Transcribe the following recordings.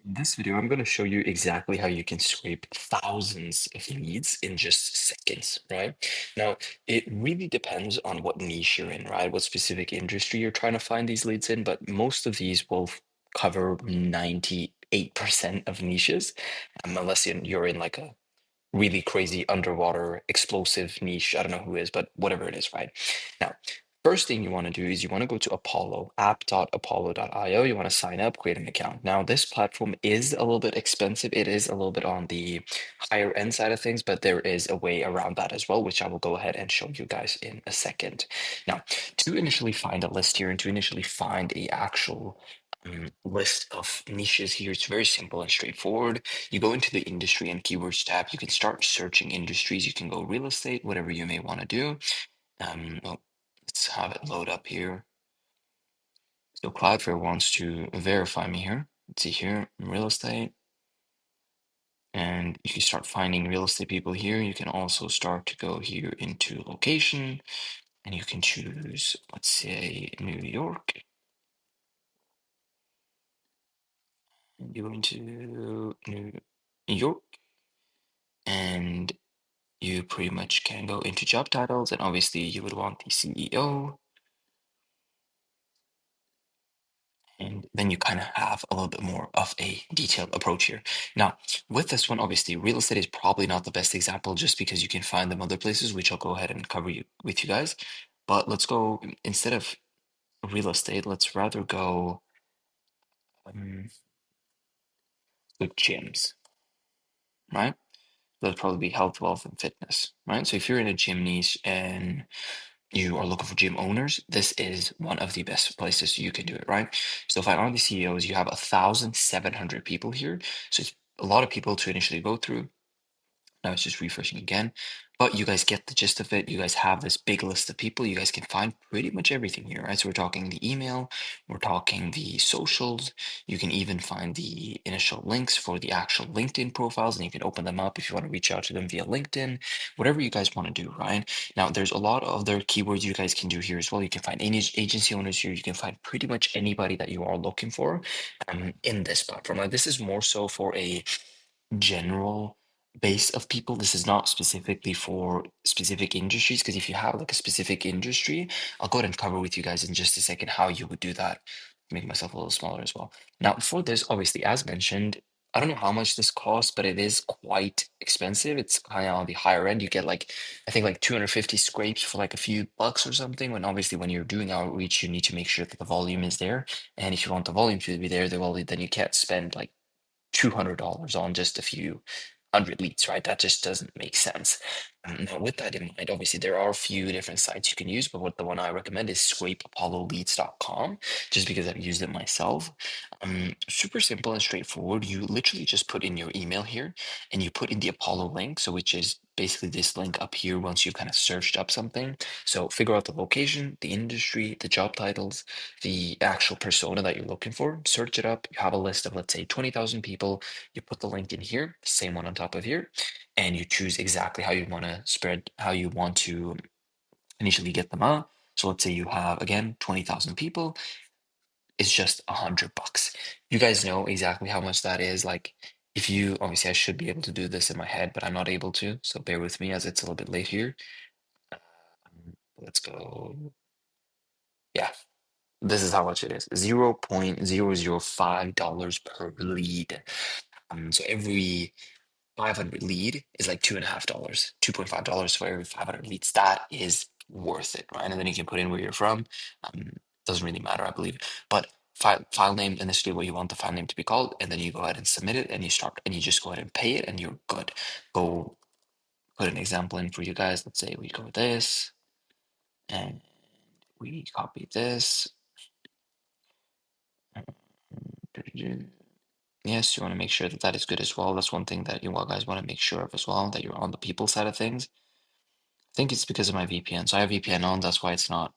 In this video, I'm going to show you exactly how you can scrape thousands of leads in just seconds, right? Now, it really depends on what niche you're in, right? What specific industry you're trying to find these leads in, but most of these will cover 98% of niches, unless you're in like a really crazy underwater explosive niche. I don't know who is, but whatever it is, right? Now, first thing you want to do is you want to go to Apollo, app.apollo.io. You want to sign up, create an account. Now, this platform is a little bit expensive. It is a little bit on the higher end side of things, but there is a way around that as well, which I will go ahead and show you guys in a second. Now, to initially find a list here and to initially find a actual list of niches here, it's very simple and straightforward. You go into the industry and keywords tab. You can start searching industries. You can go real estate, whatever you may want to do. Oh, let's have it load up here. So Cloudflare wants to verify me here. Let's see here, real estate. And you can start finding real estate people here. You can also start to go here into location and you can choose, let's say, New York. And you go into New York and you pretty much can go into job titles, and obviously you would want the CEO, and then you kind of have a little bit more of a detailed approach here. Now, with this one, obviously, real estate is probably not the best example just because you can find them other places, which I'll go ahead and cover with you guys. But let's go, instead of real estate, let's rather go um, with gyms, right? That'd probably be health, wealth, and fitness, right? So if you're in a gym niche and you are looking for gym owners, this is one of the best places you can do it, right? So if I are the CEOs, you have 1,700 people here. So it's a lot of people to initially go through. Now it's just refreshing again. But you guys get the gist of it. You guys have this big list of people. You guys can find pretty much everything here, right? So we're talking the email, we're talking the socials. You can even find the initial links for the actual LinkedIn profiles, and you can open them up if you want to reach out to them via LinkedIn, whatever you guys want to do, right? Now, there's a lot of other keywords you guys can do here as well. You can find any agency owners here. You can find pretty much anybody that you are looking for in this platform. Now, this is more so for a general base of people. This is not specifically for specific industries, because if you have like a specific industry, I'll go ahead and cover with you guys in just a second how you would do that. Make myself a little smaller as well. Now, for this, obviously, as mentioned, I don't know how much this costs, but it is quite expensive. It's kind of on the higher end. You get like, I think like 250 scrapes for like a few bucks or something. When obviously when you're doing outreach, you need to make sure that the volume is there. And if you want the volume to be there, then you can't spend like $200 on just a few hundred leads, right? That just doesn't make sense. Now, with that in mind, obviously there are a few different sites you can use, but what the one I recommend is scrapeapolloleads.com, just because I've used it myself. Super simple and straightforward. You literally just put in your email here and you put in the Apollo link, so which is basically this link up here once you've kind of searched up something. So figure out the location, the industry, the job titles, the actual persona that you're looking for, search it up. You have a list of, let's say, 20,000 people. You put the link in here, the same one on top of here, and you choose exactly how you want to spread, how you want to initially get them out. So let's say you have, again, 20,000 people. It's just $100. You guys know exactly how much that is. Like, if you, obviously, I should be able to do this in my head, but I'm not able to. So bear with me as it's a little bit late here. Let's go. Yeah, this is how much it is. $0.005 per lead. So every 500 lead is like $2.50, $2.5 for every 500 leads. That is worth it, right? And then you can put in where you're from. Doesn't really matter, I believe. But file name, initially what you want the file name to be called, and then you go ahead and submit it, and you start, and you just go ahead and pay it, and you're good. Go put an example in for you guys. Let's say we go with this, and we copy this. Yes, you want to make sure that that is good as well. That's one thing that you guys want to make sure of as well, that you're on the people side of things. I think it's because of my VPN. So I have VPN on, that's why it's not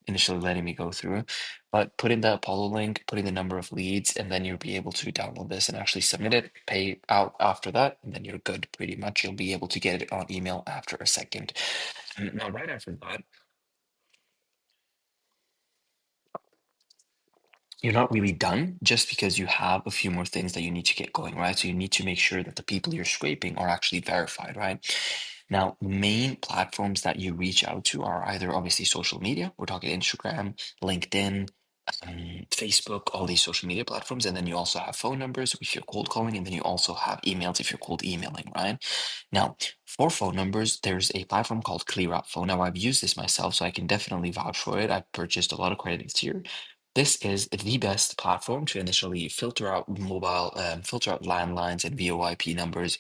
initially letting me go through. But put in the Apollo link, put in the number of leads, and then you'll be able to download this and actually submit it, pay out after that, and then you're good pretty much. You'll be able to get it on email after a second. And now, right after that, you're not really done just because you have a few more things that you need to get going, right? So you need to make sure that the people you're scraping are actually verified, right? Now, main platforms that you reach out to are either obviously social media, we're talking Instagram, LinkedIn, Facebook, all these social media platforms. And then you also have phone numbers if you're cold calling, and then you also have emails if you're cold emailing, right? Now, for phone numbers, there's a platform called ClearUp Now, I've used this myself, so I can definitely vouch for it. I've purchased a lot of credits here. This is the best platform to initially filter out filter out landlines and VoIP numbers.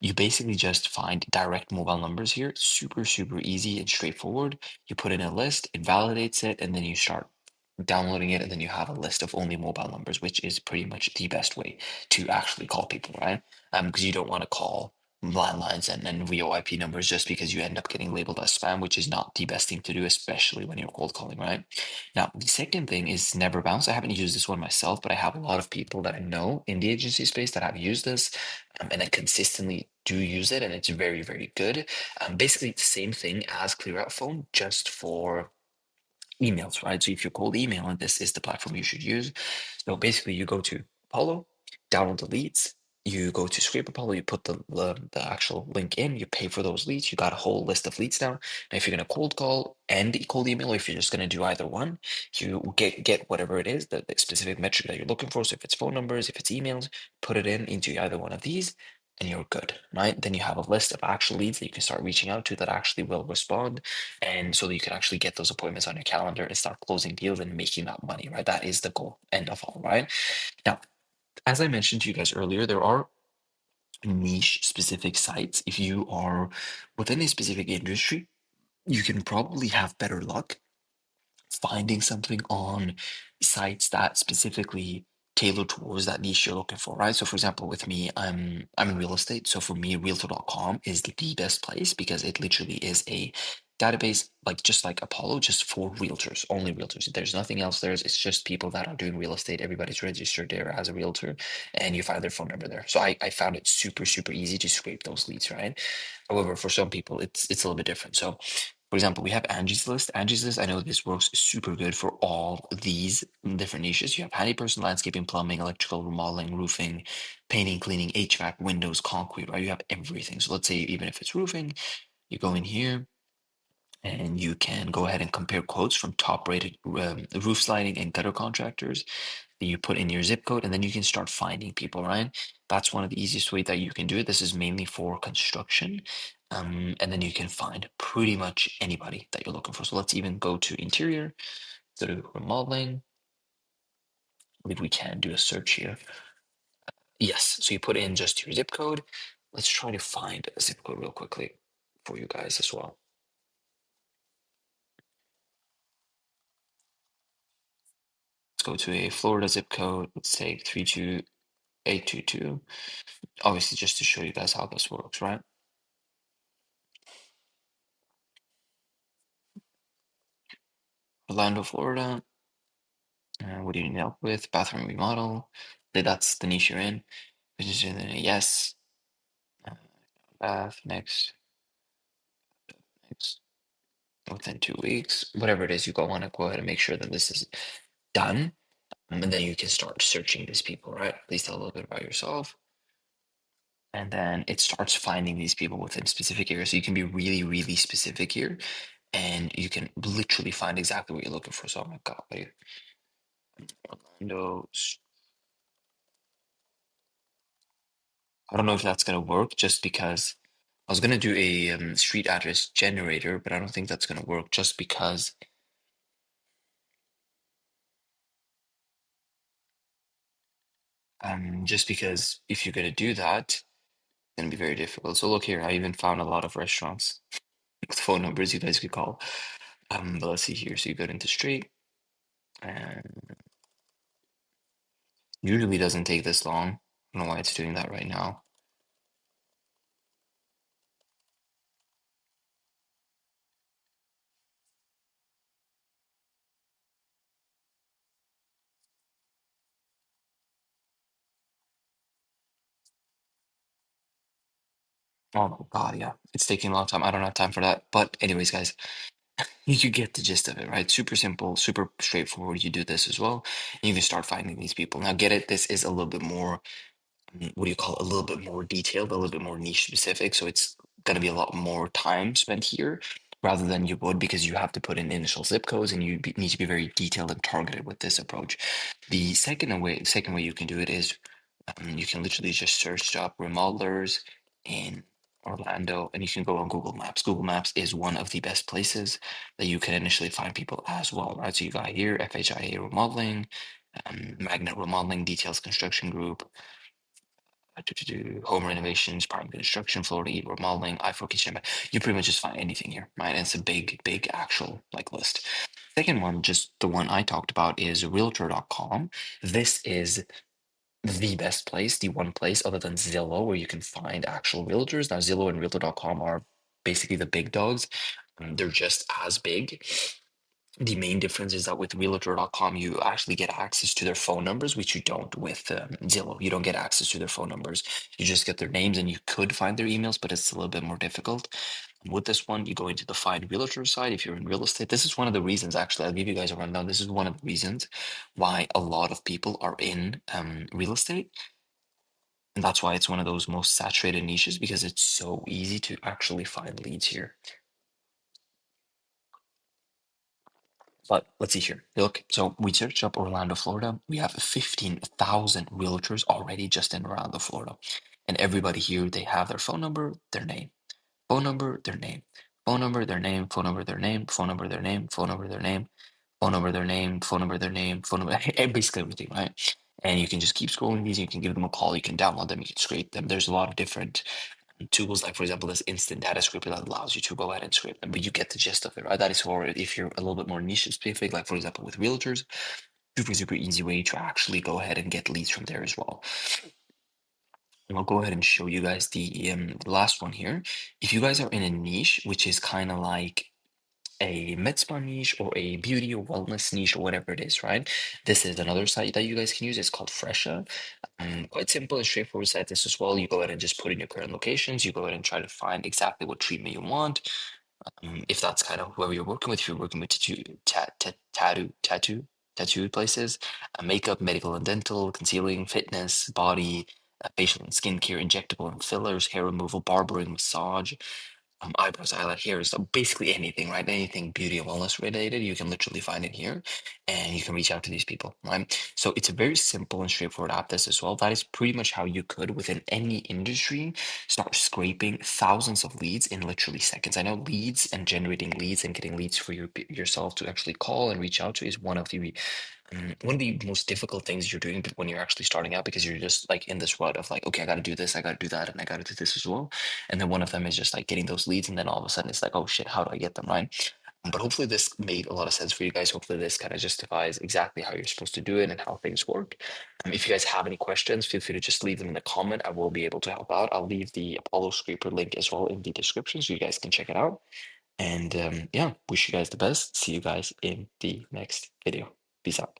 You basically just find direct mobile numbers here. Super, super easy and straightforward. You put in a list, it validates it, and then you start downloading it, and then you have a list of only mobile numbers, which is pretty much the best way to actually call people, right? Because you don't want to call landlines and VoIP numbers just because you end up getting labeled as spam, which is not the best thing to do, especially when you're cold calling, right? Now, the second thing is Never Bounce. I haven't used this one myself, but I have a lot of people that I know in the agency space that have used this, and I consistently do use it, and it's very, very good. Basically, the same thing as Clear Out Phone, just for emails, right? So if you're cold emailing, this is the platform you should use. So basically, you go to Apollo, download the leads. You go to Scrape Apollo, you put the actual link in, you pay for those leads. You got a whole list of leads now. Now, if you're gonna cold call and cold email, or if you're just gonna do either one, you get whatever it is, the specific metric that you're looking for. So if it's phone numbers, if it's emails, put it in into either one of these, and you're good, right? Then you have a list of actual leads that you can start reaching out to that actually will respond, and so that you can actually get those appointments on your calendar and start closing deals and making that money, right? That is the goal, end of all, right? Now, as I mentioned to you guys earlier, there are niche specific sites. If you are within a specific industry, you can probably have better luck finding something on sites that specifically tailor towards that niche you're looking for, right? So for example, with me, I'm in real estate. So for me, realtor.com is the best place because it literally is a database, like just like Apollo, just for realtors, only realtors. There's nothing else there. It's just people that are doing real estate. Everybody's registered there as a realtor, and you find their phone number there. So I found it super, super easy to scrape those leads, right? However, for some people, it's a little bit different. So for example, we have Angie's List. Angie's List, I know this works super good for all these different niches. You have handy person, landscaping, plumbing, electrical, remodeling, roofing, painting, cleaning, HVAC, windows, concrete, right? You have everything. So let's say even if it's roofing, you go in here and you can go ahead and compare quotes from top rated roof sliding and gutter contractors. You put in your zip code, and then you can start finding people, right? That's one of the easiest way that you can do it. This is mainly for construction. And then you can find pretty much anybody that you're looking for. So let's even go to interior, go to remodeling. I believe we can do a search here. Yes, so you put in just your zip code. Let's try to find a zip code real quickly for you guys as well. Let's go to a Florida zip code. Let's say 32822. Obviously, just to show you guys how this works, right? Orlando, Florida. What do you need help with? Bathroom remodel. That's the niche you're in. Yes. Uh, Bath next, next within 2 weeks. Whatever it is, you go want to go ahead and make sure that this is done, and then you can start searching these people, right? Please tell a little bit about yourself, and then it starts finding these people within specific areas. So you can be really, really specific here, and you can literally find exactly what you're looking for. So, oh my God, like Orlando. I don't know if that's gonna work just because I was gonna do a street address generator, but I don't think that's gonna work just because if you're gonna do that, it's gonna be very difficult. So look here, I even found a lot of restaurants with phone numbers you guys could call. But let's see here. So you go into street, and usually doesn't take this long. I don't know why it's doing that right now. Oh my God, yeah, it's taking a long time. I don't have time for that. But anyways, guys. you get the gist of it, right? Super simple, super straightforward. You do this as well, and you can start finding these people. Now, get it? This is a little bit more, what do you call it? A little bit more detailed, a little bit more niche specific. So it's going to be a lot more time spent here rather than you would because you have to put in initial zip codes and need to be very detailed and targeted with this approach. The second way you can do it is you can literally just search up remodelers in Orlando and you can go on Google Maps. Google Maps is one of the best places that you can initially find people as well, right? So you got here FHIA Remodeling, Magnet Remodeling, Details Construction Group, home renovations, prime construction, Florida E remodeling, I4 kitchen. You pretty much just find anything here, right? And it's a big, big actual like list. Second one, just the one I talked about is realtor.com. This is the best place, the one place other than Zillow where you can find actual realtors. Now, Zillow and realtor.com are basically the big dogs. They're just as big. The main difference is that with realtor.com, you actually get access to their phone numbers, which you don't with Zillow. You don't get access to their phone numbers. You just get their names and you could find their emails, but it's a little bit more difficult. With this one, you go into the find realtor side if you're in real estate. This is one of the reasons, actually, I'll give you guys a rundown. This is one of the reasons why a lot of people are in real estate. And that's why it's one of those most saturated niches because it's so easy to actually find leads here. But let's see here. Look, so we searched up Orlando, Florida. We have 15,000 realtors already just in Orlando, Florida. And everybody here, they have their phone number, their name, phone number, their name, phone number, their name, phone number, their name, phone number, their name, phone number, their name, phone number, their name, phone number, their name, phone number, basically everything, right? And you can just keep scrolling these. You can give them a call. You can download them. You can scrape them. There's a lot of different tools, like for example, this instant data scraper that allows you to go ahead and scrape them, but you get the gist of it, right? That is for if you're a little bit more niche specific, like for example, with realtors, super, super easy way to actually go ahead and get leads from there as well. And I'll go ahead and show you guys the last one here. If you guys are in a niche, which is kind of like a med spa niche or a beauty or wellness niche or whatever it is, right? This is another site that you guys can use. It's called Fresha. Quite simple and straightforward site this as well. You go ahead and just put in your current locations. You go ahead and try to find exactly what treatment you want. If that's kind of whoever you're working with, if you're working with tattoo places, makeup, medical and dental, concealing, fitness, body, facial and skincare, injectable and fillers, hair removal, barbering, massage, eyebrows, eyelid, hair, so basically anything, right? Anything beauty and wellness related, you can literally find it here, and you can reach out to these people, right? So it's a very simple and straightforward app. This as well. That is pretty much how you could, within any industry, start scraping thousands of leads in literally seconds. I know leads and generating leads and getting leads for yourself to actually call and reach out to is one of the most difficult things you're doing when you're actually starting out because you're just like in this rut of like, okay, I got to do this, I got to do that, and I got to do this as well. And then one of them is just like getting those leads, and then all of a sudden it's like, oh shit, how do I get them, right? But hopefully this made a lot of sense for you guys. Hopefully this kind of justifies exactly how you're supposed to do it and how things work. If you guys have any questions, feel free to just leave them in the comment. I will be able to help out. I'll leave the Apollo Scraper link as well in the description so you guys can check it out. And yeah, wish you guys the best. See you guys in the next video. Peace out.